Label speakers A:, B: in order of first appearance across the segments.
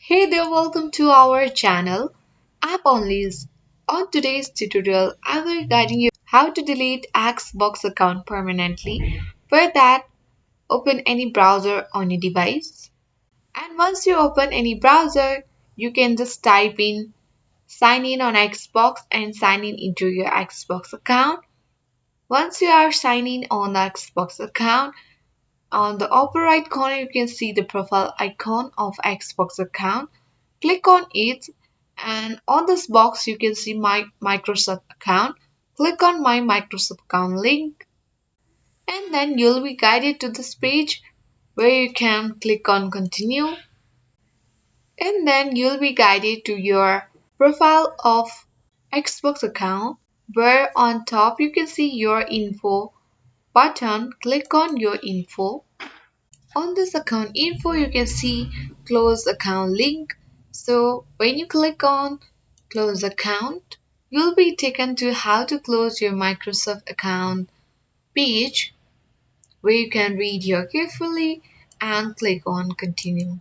A: Hey there, welcome to our channel AppUnleash. On today's tutorial, I will be guiding you how to delete Xbox account permanently. For that, open any browser on your device. And once you open any browser, you can just type in sign in on Xbox and sign in into your Xbox account. Once you are signing on the Xbox account, on the upper right corner you can see the profile icon of Xbox account. Click on it and on this box you can see my Microsoft account. Click on my Microsoft account link and then you'll be guided to this page where you can click on continue and then you'll be guided to your profile of Xbox account where on top you can see your info button. Click on your info. On this account info, you can see close account link. So when you click on close account, you'll be taken to how to close your Microsoft account page where you can read here carefully and click on continue.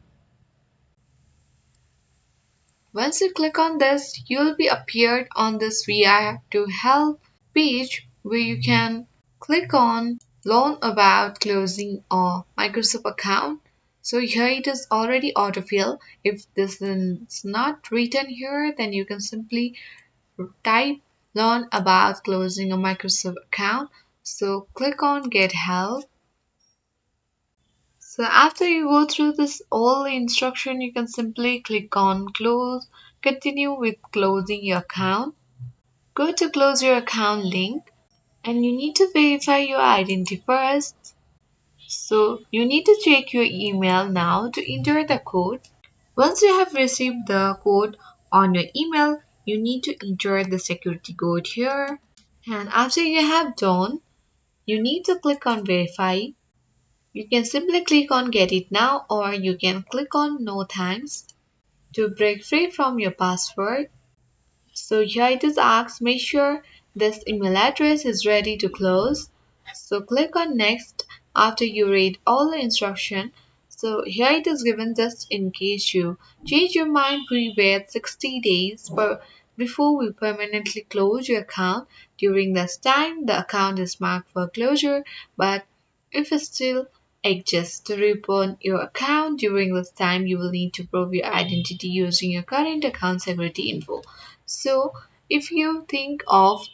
A: Once you click on this, you'll be appeared on this We Are to Help page where you can click on learn about closing a Microsoft account. So here it is already autofill. If this is not written here, then you can simply type learn about closing a Microsoft account. So click on get help. So after you go through this all the instruction, you can simply click on close, continue with closing your account. Go to close your account link and you need to verify your identity first. So you need to check your email now to enter the code. Once you have received the code on your email, you need to enter the security code here. And after you have done, you need to click on verify. You can simply click on get it now or you can click on no thanks to break free from your password. So here it is asked make sure this email address is ready to close. So click on next after you read all the instruction. So here it is given just in case you change your mind, we wait 60 days before we permanently close your account. During this time, the account is marked for closure, but if it still exists to reopen your account during this time, you will need to prove your identity using your current account security info. So if you think of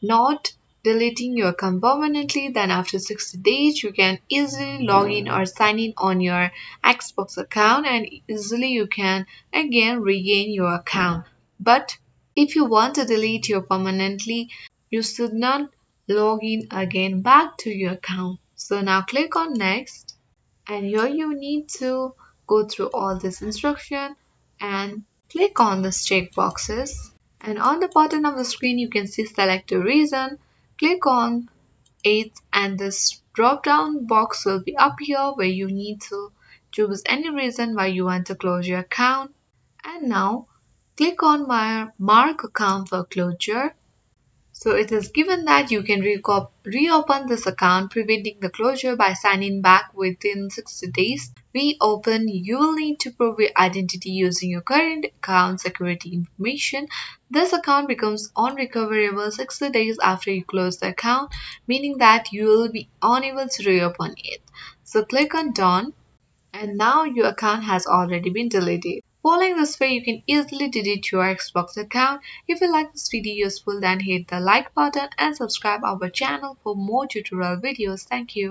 A: not deleting your account permanently, then after 60 days you can easily log in or sign in on your Xbox account and easily you can again regain your account. But if you want to delete your permanently, you should not log in again back to your account. So now click on next and here you need to go through all this instruction and click on this check boxes. And on the bottom of the screen you can see select a reason. Click on it and this drop down box will be up here where you need to choose any reason why you want to close your account. And now click on my mark account for closure. So it is given that you can reopen this account preventing the closure by signing back within 60 days. Reopen, you will need to prove your identity using your current account security information. This account becomes unrecoverable 60 days after you close the account, meaning that you will be unable to reopen it. So click on done and now your account has already been deleted. Following this way, you can easily delete your Xbox account. If you like this video useful, then hit the like button and subscribe our channel for more tutorial videos. Thank you.